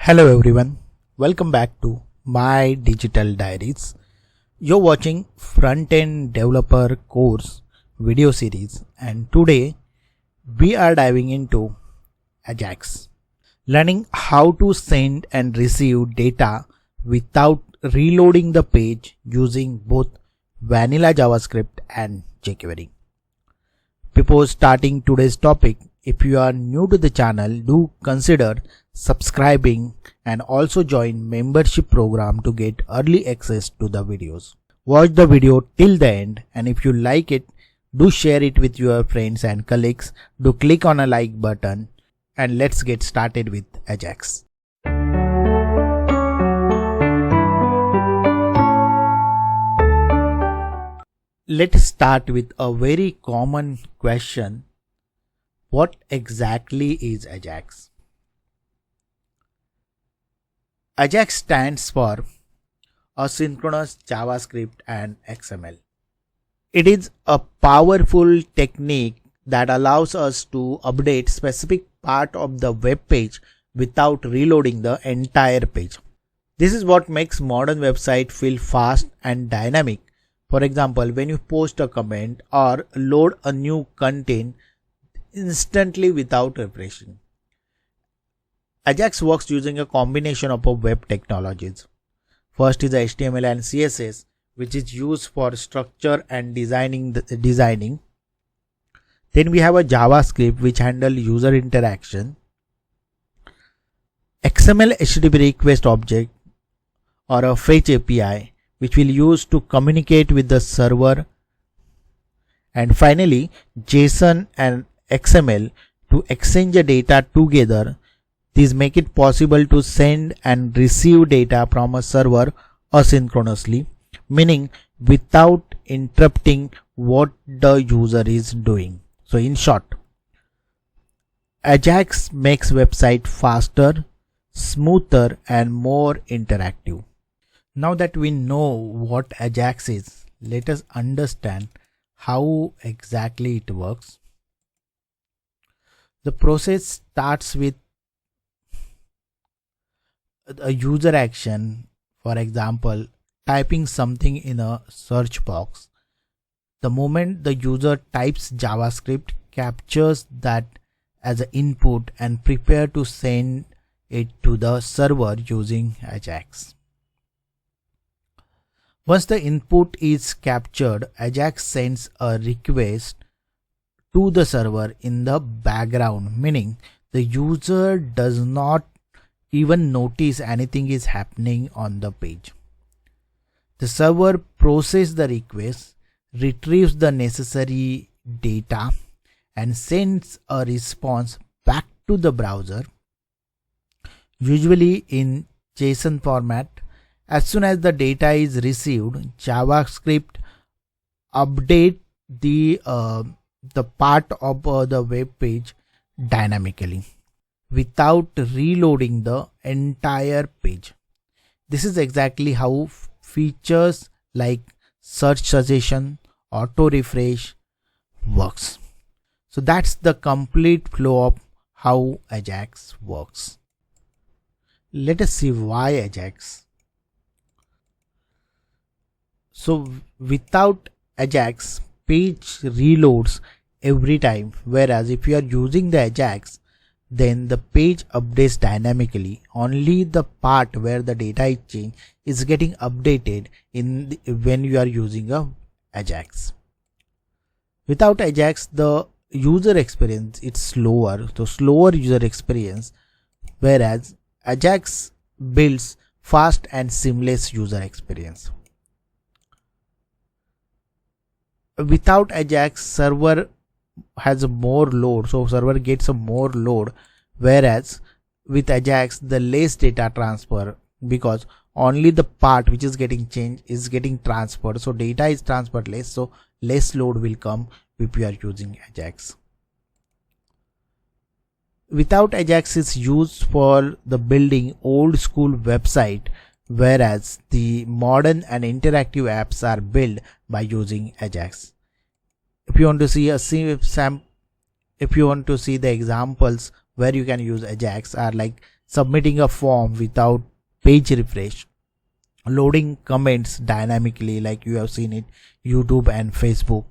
Hello everyone, welcome back to my digital diaries. You're watching Frontend Developer course video series, and today we are diving into AJAX, learning how to send and receive data without reloading the page using both vanilla JavaScript and jQuery. Before starting today's topic, if you are new to the channel, do consider subscribing and also join membership program to get early access to the videos. Watch the video till the end, and if you like it, do share it with your friends and colleagues. Do click on a like button, and let's get started with AJAX. Let's start with a very common question. What exactly is AJAX? AJAX stands for Asynchronous JavaScript and XML. It is a powerful technique that allows us to update specific part of the web page without reloading the entire page. This is what makes modern website feel fast and dynamic. For example, when you post a comment or load a new content instantly without refreshing. AJAX works using a combination of web technologies. First is HTML and CSS, which is used for structure and designing. Then we have a JavaScript, which handles user interaction. XMLHttpRequest object or a fetch API, which we'll use to communicate with the server. And finally, JSON and XML to exchange the data together. These make it possible to send and receive data from a server asynchronously, meaning without interrupting what the user is doing. So in short, AJAX makes website faster, smoother and more interactive. Now that we know what AJAX is, let us understand how exactly it works. The process starts with a user action, for example, typing something in a search box. The moment the user types, JavaScript captures that as an input and prepare to send it to the server using AJAX. Once the input is captured, AJAX sends a request to the server in the background, meaning the user does not even notice anything is happening on the page. The server processes the request, retrieves the necessary data and sends a response back to the browser, usually in JSON format. As soon as the data is received, JavaScript updates the part of the web page dynamically without reloading the entire page. This is exactly how features like search suggestion, auto refresh works. So that's the complete flow of how AJAX works. Let us see why AJAX. So without AJAX, page reloads every time, whereas if you are using the AJAX, then the page updates dynamically. Only the part where the data is changed is getting updated when you are using a AJAX. Without AJAX, the user experience is slower, so slower user experience, whereas AJAX builds fast and seamless user experience. Without AJAX, server has a more load, so server gets a more load, whereas with AJAX the less data transfer, because only the part which is getting changed is getting transferred, so data is transferred less, so less load will come if you are using AJAX. Without AJAX is used for the building old school website, whereas the modern and interactive apps are built by using AJAX. If you want to see the examples where you can use AJAX are like submitting a form without page refresh, loading comments dynamically like you have seen it YouTube and Facebook.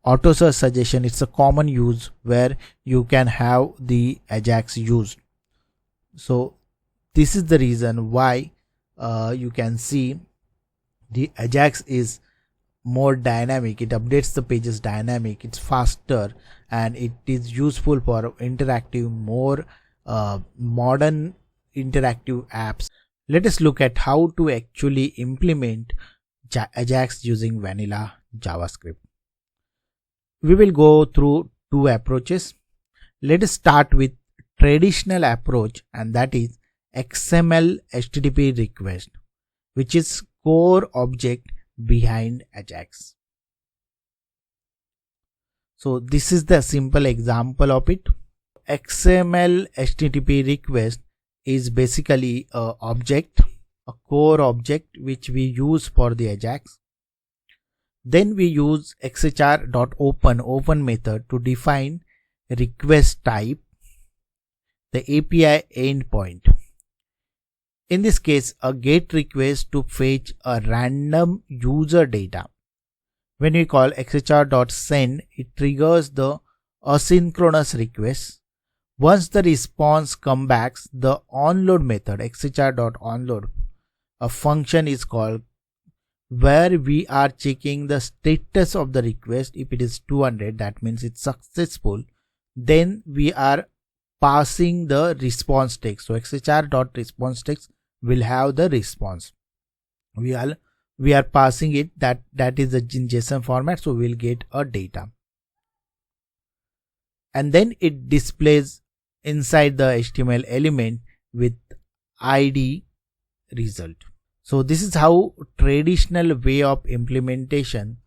Auto search suggestion, it's a common use where you can have the AJAX used. So this is the reason why you can see the AJAX is more dynamic. It updates the pages dynamic, it's faster, and it is useful for interactive, more modern interactive apps. Let us look at how to actually implement AJAX using vanilla JavaScript. We will go through two approaches. Let us start with traditional approach, and that is XMLHttpRequest, which is core object behind AJAX. So this is the simple example of it. XMLHttpRequest is basically a object, a core object which we use for the AJAX. Then we use XHR.open method to define request type, the API endpoint. In this case, a GET request to fetch a random user data. When we call XHR.send, it triggers the asynchronous request. Once the response comes back, the onload method, XHR.onload, a function is called where we are checking the status of the request. If it is 200, that means it's successful. Then we are passing the response text. So XHR.response text will have the response. We are passing it that is in JSON format, so we'll get a data. And then it displays inside the HTML element with ID result. So this is how traditional way of implementation.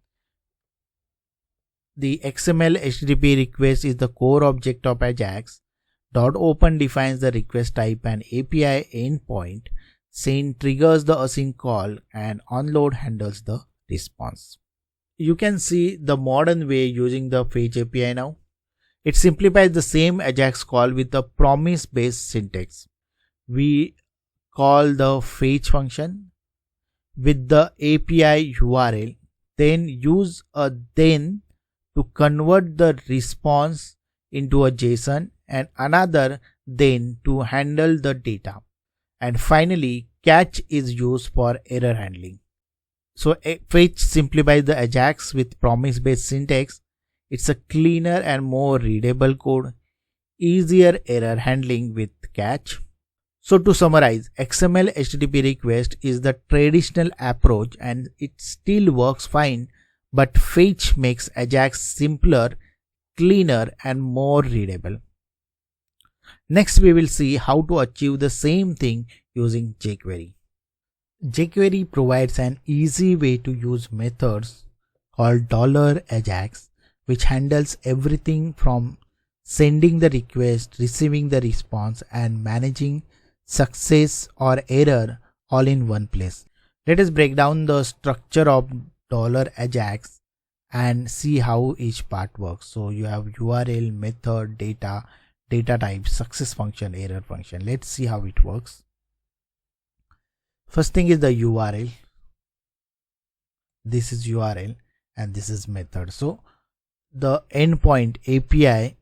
The XMLHttpRequest is the core object of AJAX. .open defines the request type and API endpoint. Send triggers the async call, and onload handles the response. You can see the modern way using the fetch API now. It simplifies the same AJAX call with a promise based syntax. We call the fetch function with the API URL, then use a then to convert the response into a JSON, and another then to handle the data. And finally, catch is used for error handling. So fetch simplifies the AJAX with promise based syntax. It's a cleaner and more readable code, easier error handling with catch. So to summarize, XMLHttpRequest is the traditional approach and it still works fine, but fetch makes AJAX simpler, cleaner and more readable. Next we will see how to achieve the same thing using jQuery. jQuery provides an easy way to use methods called $AJAX, which handles everything from sending the request, receiving the response and managing success or error all in one place. Let us break down the structure of $AJAX and see how each part works. So you have URL, method, data type, success function, error function. Let's see how it works. First thing is the URL. This is URL and this is method. So the endpoint API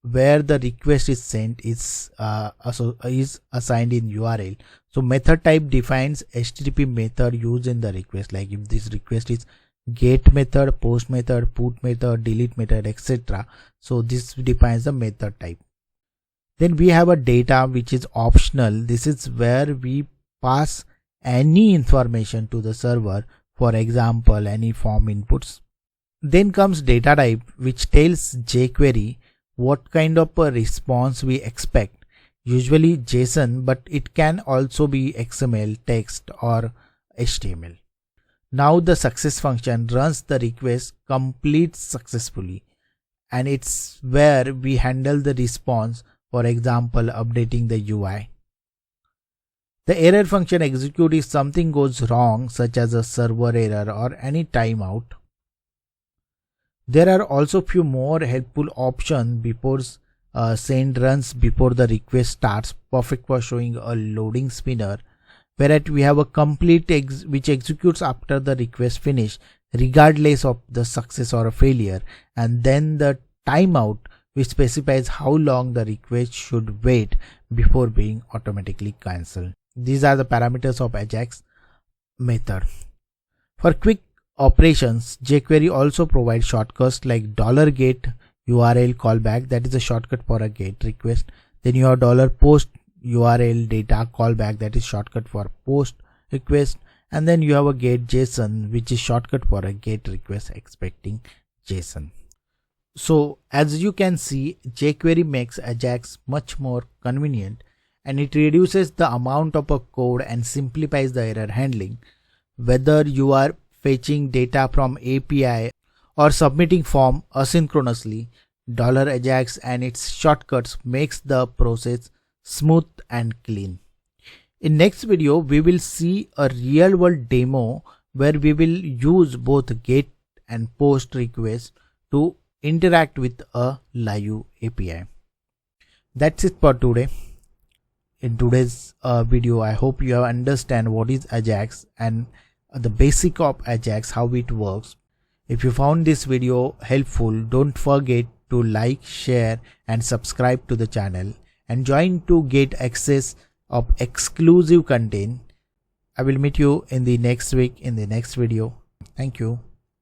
where the request is sent is assigned in URL. So method type defines HTTP method used in the request. Like if this request is get method, post method, put method, delete method, etc. So this defines the method type. Then we have a data which is optional. This is where we pass any information to the server, for example any form inputs. Then comes data type, which tells jQuery what kind of a response we expect, usually JSON, but it can also be XML, text or HTML. Now the success function runs the request, completes successfully, and it's where we handle the response, for example updating the UI. The error function executes if something goes wrong, such as a server error or any timeout. There are also few more helpful options before send runs before the request starts, perfect for showing a loading spinner. Whereas we have a complete which executes after the request finish regardless of the success or a failure, and then the timeout which specifies how long the request should wait before being automatically cancelled. These are the parameters of AJAX method. For quick operations, jQuery also provides shortcuts like $get URL callback, that is a shortcut for a GET request. Then you have $post URL data callback, that is shortcut for POST request. And then you have a GET JSON, which is shortcut for a GET request expecting JSON. So as you can see, jQuery makes AJAX much more convenient, and it reduces the amount of a code and simplifies the error handling. Whether you are fetching data from API or submitting form asynchronously, $AJAX and its shortcuts makes the process smooth and clean. In next video, we will see a real world demo where we will use both GET and POST requests to interact with a live API. That's it for today. In today's video, I hope you have understand what is AJAX and the basic of AJAX, how it works. If you found this video helpful, don't forget to like, share and subscribe to the channel, and join to get access of exclusive content. I will meet you in the next week in the next video. Thank you.